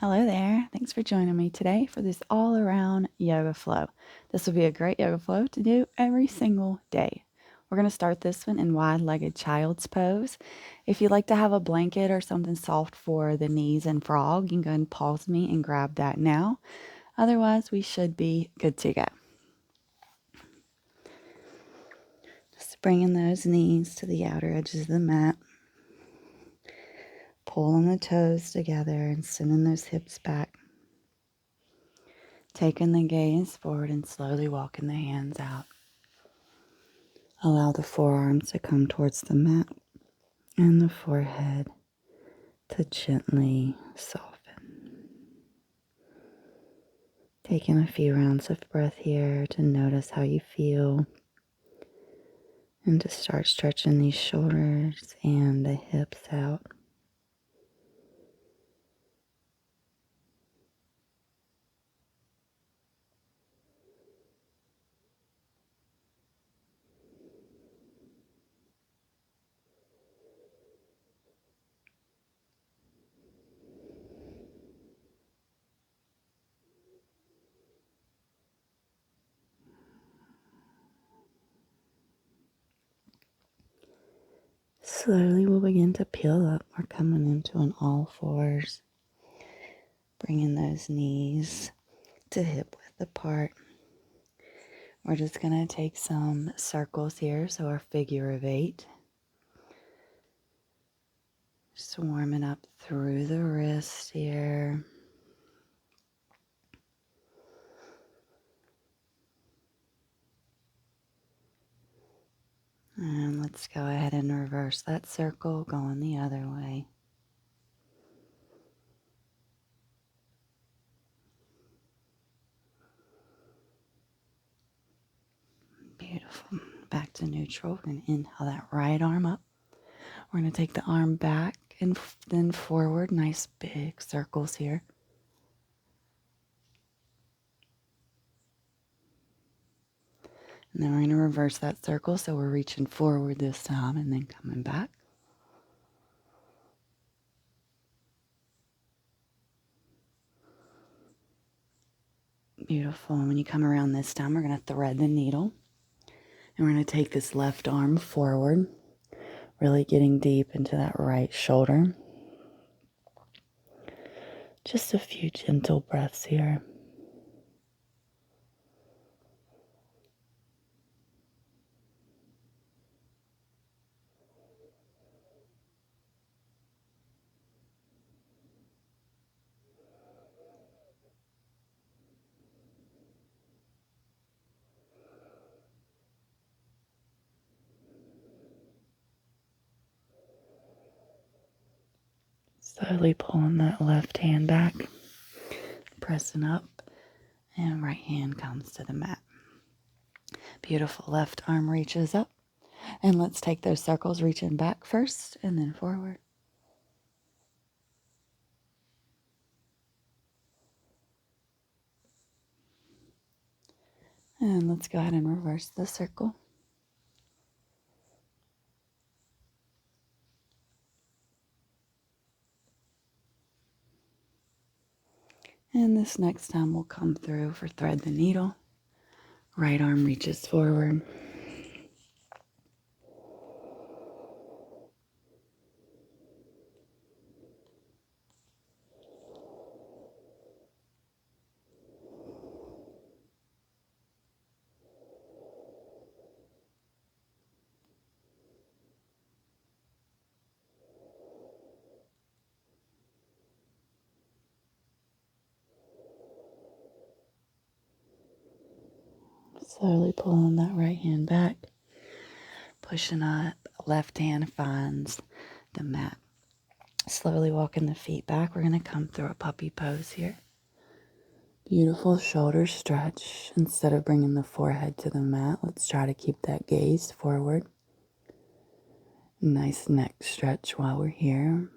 Hello there. Thanks for joining me today for this all around yoga flow. This will be a great yoga flow to do every single day. We're going to start this one in wide legged child's pose. If you'd like to have a blanket or something soft for the knees and frog, you can go ahead and pause me and grab that now. Otherwise, we should be good to go. Just bringing those knees to the outer edges of the mat. Pulling the toes together and sending those hips back. Taking the gaze forward and slowly walking the hands out. Allow the forearms to come towards the mat and the forehead to gently soften. Taking a few rounds of breath here to notice how you feel and to start stretching these shoulders and the hips out. Slowly we'll begin to peel up. We're coming into an all fours, bringing those knees to hip width apart. We're just going to take some circles here, so our figure of 8. Just warming up through the wrist here. And let's go ahead and reverse that circle, going the other way. Beautiful. Back to neutral. We're going to inhale that right arm up. We're going to take the arm back and then forward. Nice big circles here. And then we're going to reverse that circle. So we're reaching forward this time and then coming back. Beautiful. And when you come around this time, we're going to thread the needle. And we're going to take this left arm forward, really getting deep into that right shoulder. Just a few gentle breaths here. Slowly pulling that left hand back, pressing up, and right hand comes to the mat. Beautiful. Left arm reaches up. And let's take those circles, reaching back first and then forward. And let's go ahead and reverse the circle. And this next time we'll come through for thread the needle. Right arm reaches forward. Slowly pulling that right hand back. Pushing up. Left hand finds the mat. Slowly walking the feet back. We're going to come through a puppy pose here. Beautiful shoulder stretch. Instead of bringing the forehead to the mat, let's try to keep that gaze forward. Nice neck stretch while we're here.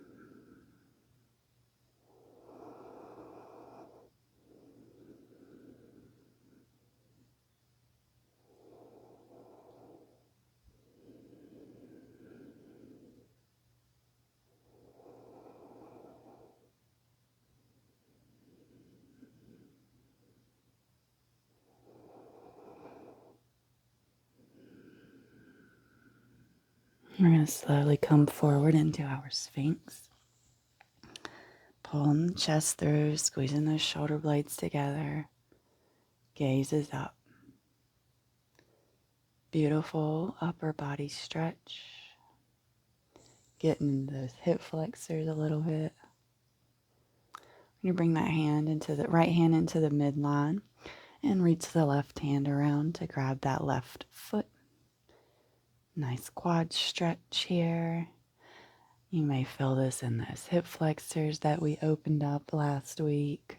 We're going to slowly come forward into our Sphinx. Pulling the chest through, squeezing those shoulder blades together. Gaze is up. Beautiful upper body stretch. Getting those hip flexors a little bit. You bring that hand into the right hand into the midline and reach the left hand around to grab that left foot. Nice quad stretch here. You may feel this in those hip flexors that we opened up last week.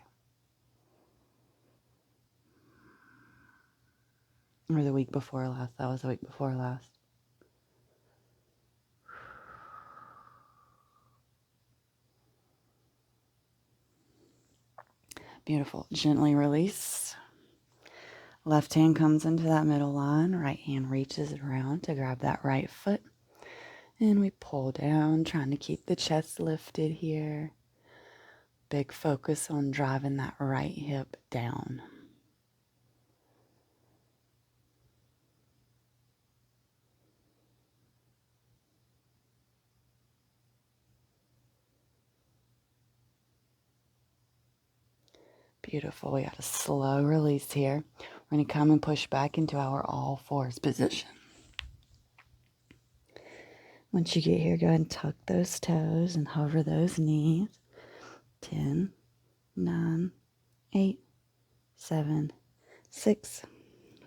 Or the week before last. That was the week before last. Beautiful. Gently release. Left hand comes into that middle line. Right hand reaches around to grab that right foot. And we pull down, trying to keep the chest lifted here. Big focus on driving that right hip down. Beautiful. We got a slow release here. We're going to come and push back into our all fours position. Once you get here, go ahead and tuck those toes and hover those knees. 10, 9, 8, 7, 6,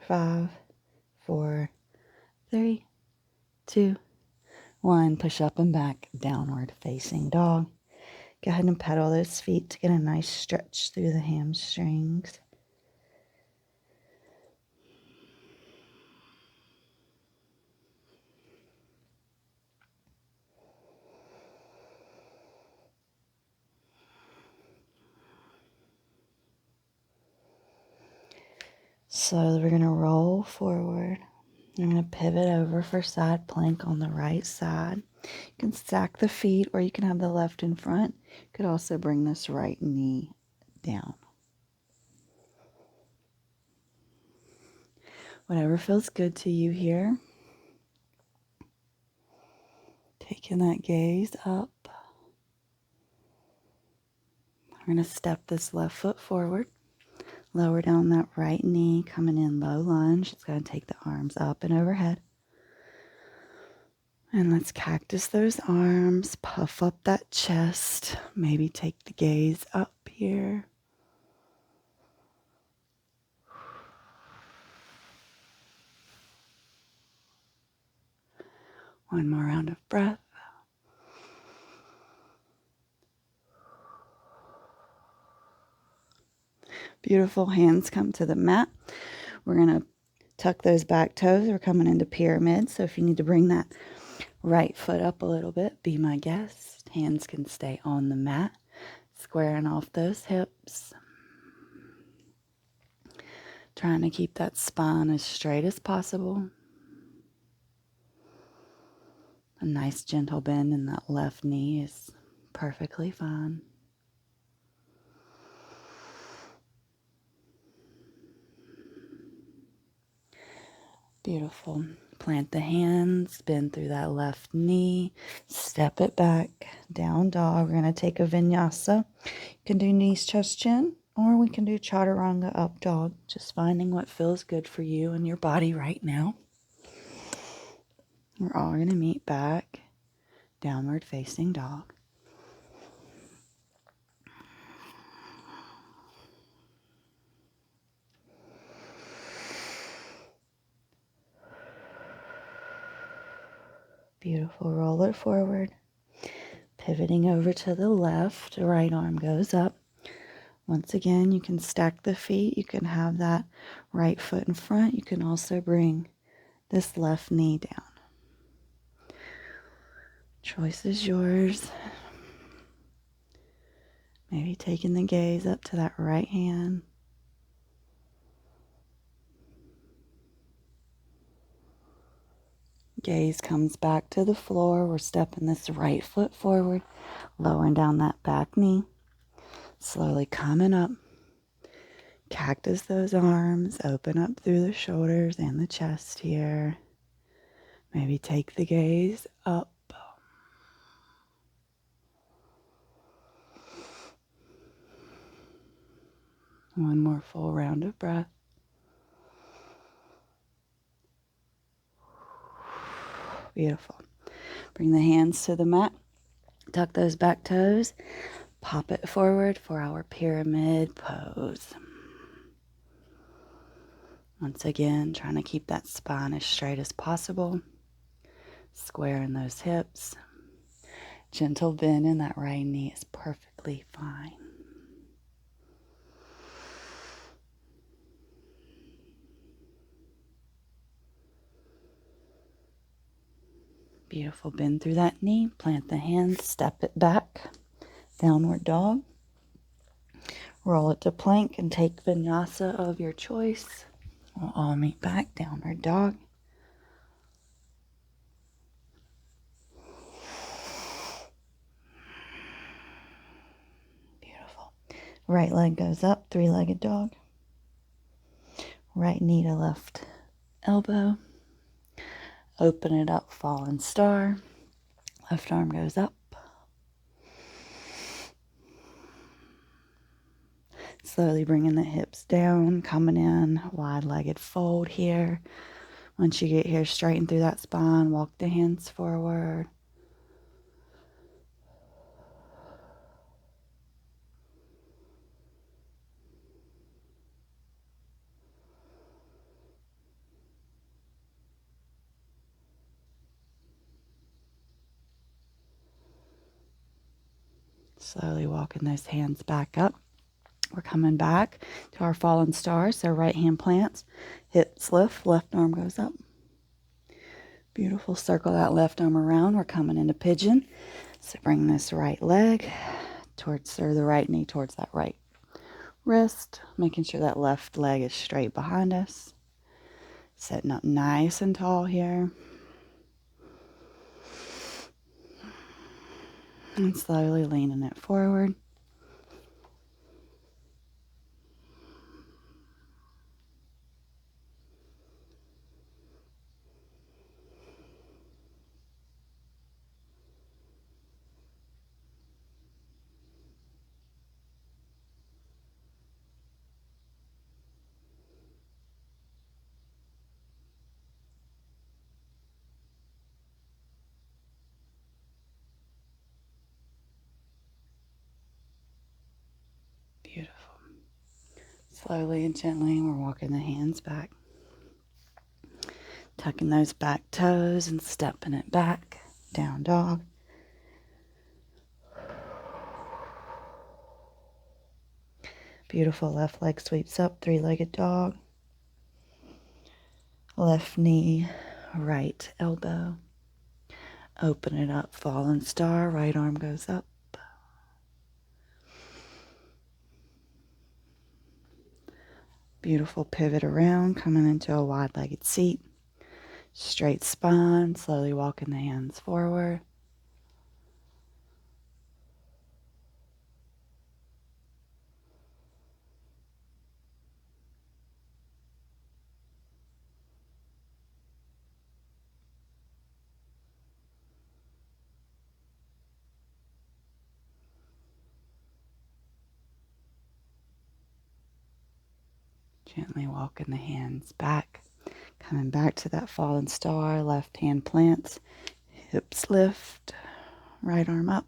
5, 4, 3, 2, 1. Push up and back, downward facing dog. Go ahead and pedal those feet to get a nice stretch through the hamstrings. Slowly we're going to roll forward. I'm going to pivot over for side plank on the right side. You can stack the feet or you can have the left in front. You could also bring this right knee down. Whatever feels good to you here. Taking that gaze up. We're going to step this left foot forward. Lower down that right knee, coming in low lunge. It's going to take the arms up and overhead. And let's cactus those arms, puff up that chest. Maybe take the gaze up here. One more round of breath. Beautiful. Hands come to the mat. We're going to tuck those back toes. We're coming into pyramid. So if you need to bring that right foot up a little bit, be my guest. Hands can stay on the mat, squaring off those hips. Trying to keep that spine as straight as possible. A nice gentle bend in that left knee is perfectly fine. Beautiful. Plant the hands, bend through that left knee, step it back, down dog. We're going to take a vinyasa. You can do knees, chest, chin, or we can do chaturanga, up dog. Just finding what feels good for you and your body right now. We're all going to meet back, downward facing dog. Beautiful. Roll it forward. Pivoting over to the left, right arm goes up. Once again, you can stack the feet. You can have that right foot in front. You can also bring this left knee down. Choice is yours. Maybe taking the gaze up to that right hand. Gaze comes back to the floor. We're stepping this right foot forward, lowering down that back knee. Slowly coming up. Cactus those arms. Open up through the shoulders and the chest here. Maybe take the gaze up. One more full round of breath. Beautiful. Bring the hands to the mat. Tuck those back toes. Pop it forward for our pyramid pose. Once again, trying to keep that spine as straight as possible. Squaring those hips. Gentle bend in that right knee is perfectly fine. Beautiful. Bend through that knee. Plant the hands. Step it back. Downward dog. Roll it to plank and take vinyasa of your choice. We'll all meet back. Downward dog. Beautiful. Right leg goes up. Three-legged dog. Right knee to left elbow. Open it up. Fallen star. Left arm goes up. Slowly bringing the hips down, coming in, wide-legged fold here. Once you get here, straighten through that spine, walk the hands forward. Slowly walking those hands back up. We're coming back to our fallen star. So right hand plants, hips lift, left arm goes up. Beautiful. Circle that left arm around. We're coming into pigeon. So bring this right leg towards, or the right knee towards that right wrist. Making sure that left leg is straight behind us. Setting up nice and tall here. And slowly leaning it forward. Beautiful. Slowly and gently, we're walking the hands back. Tucking those back toes and stepping it back. Down dog. Beautiful. Left leg sweeps up. Three-legged dog. Left knee, right elbow. Open it up. Fallen star. Right arm goes up. Beautiful. Pivot around. Coming into a wide-legged seat. Straight spine. Slowly walking the hands forward. Gently walking the hands back. Coming back to that fallen star. Left hand plants. Hips lift. Right arm up.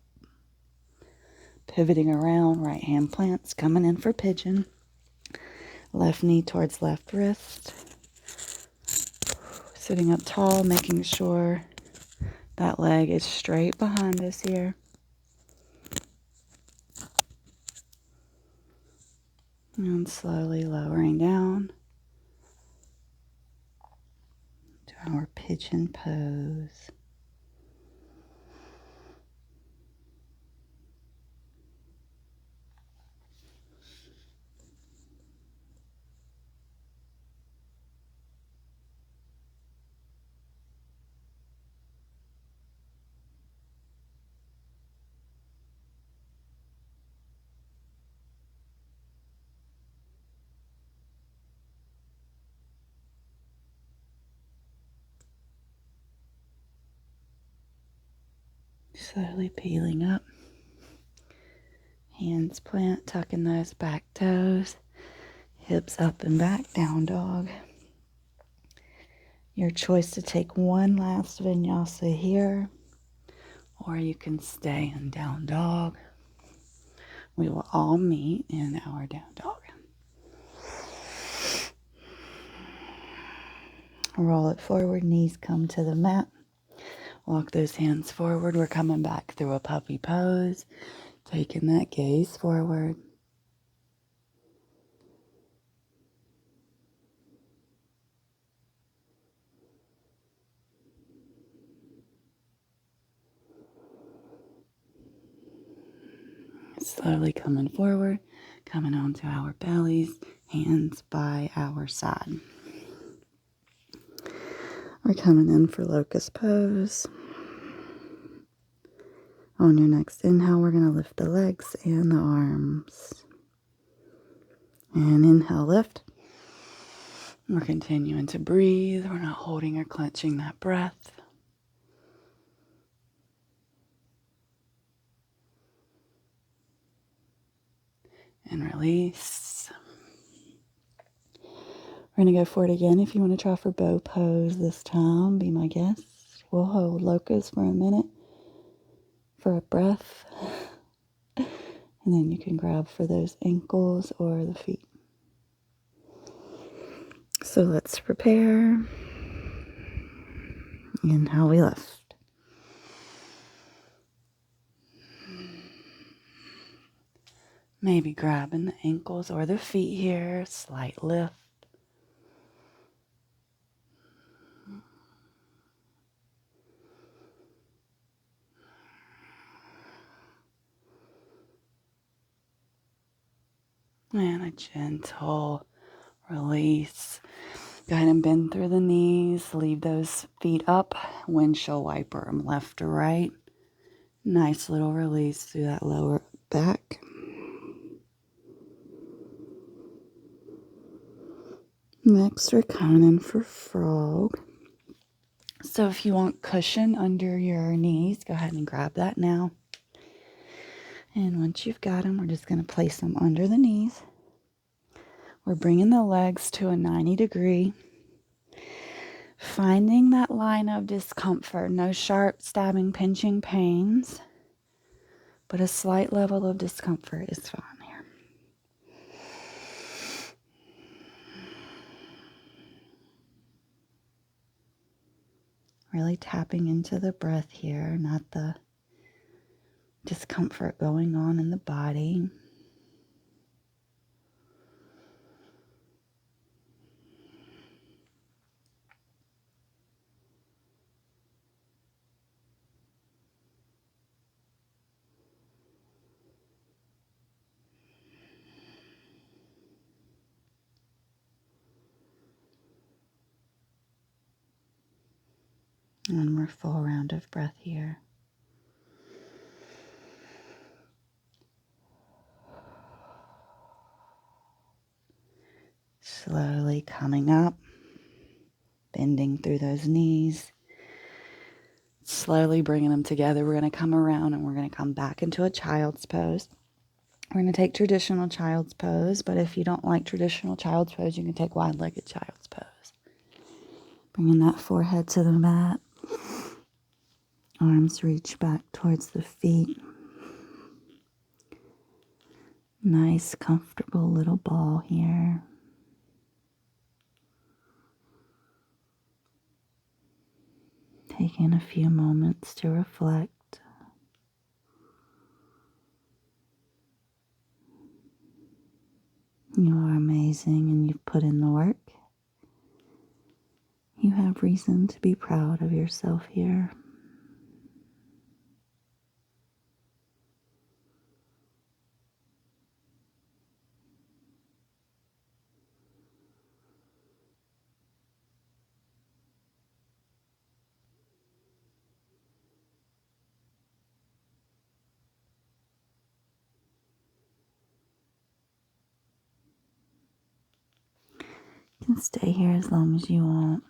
Pivoting around. Right hand plants. Coming in for pigeon. Left knee towards left wrist. Sitting up tall. Making sure that leg is straight behind us here. And slowly lowering down to our pigeon pose. Slowly peeling up. Hands plant, tucking those back toes. Hips up and back, down dog. Your choice to take one last vinyasa here, or you can stay in down dog. We will all meet in our down dog. Roll it forward, knees come to the mat. Walk those hands forward. We're coming back through a puppy pose, taking that gaze forward. Slowly coming forward, coming onto our bellies, hands by our side. We're coming in for locust pose. On your next inhale, we're going to lift the legs and the arms. And inhale, lift. We're continuing to breathe. We're not holding or clenching that breath. And release. We're going to go for it again. If you want to try for bow pose this time, be my guest. We'll hold locust for a minute for a breath. And then you can grab for those ankles or the feet. So let's prepare. Inhale, we lift. Maybe grabbing the ankles or the feet here. Slight lift. And a gentle release. Go ahead and bend through the knees. Leave those feet up. Windshield wiper them left to right. Nice little release through that lower back. Next, we're coming in for frog. So if you want cushion under your knees, go ahead and grab that now. And once you've got them, we're just going to place them under the knees. We're bringing the legs to a 90 degree. Finding that line of discomfort. No sharp, stabbing, pinching pains. But a slight level of discomfort is fine here. Really tapping into the breath here, not the discomfort going on in the body. One more full round of breath here. Slowly coming up, bending through those knees. Slowly bringing them together. We're going to come around and we're going to come back into a child's pose. We're going to take traditional child's pose, but if you don't like traditional child's pose, you can take wide-legged child's pose. Bringing that forehead to the mat. Arms reach back towards the feet. Nice, comfortable little ball here. Taking a few moments to reflect. You are amazing and you've put in the work. You have reason to be proud of yourself here. You can stay here as long as you want.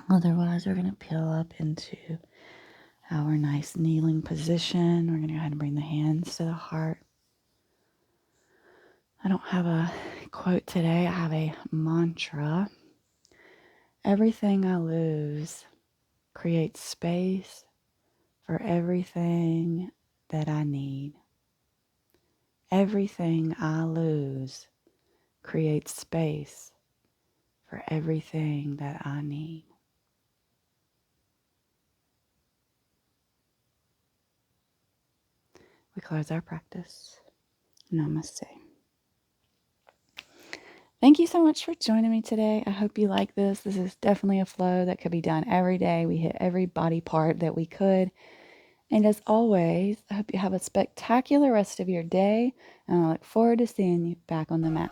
Otherwise, we're going to peel up into our nice kneeling position. We're going to go ahead and bring the hands to the heart. I don't have a quote today. I have a mantra. Everything I lose creates space for everything that I need. Everything I lose creates space for everything that I need. We close our practice. Namaste. Thank you so much for joining me today. I hope you like this. This is definitely a flow that could be done every day. We hit every body part that we could. And as always, I hope you have a spectacular rest of your day. And I look forward to seeing you back on the mat.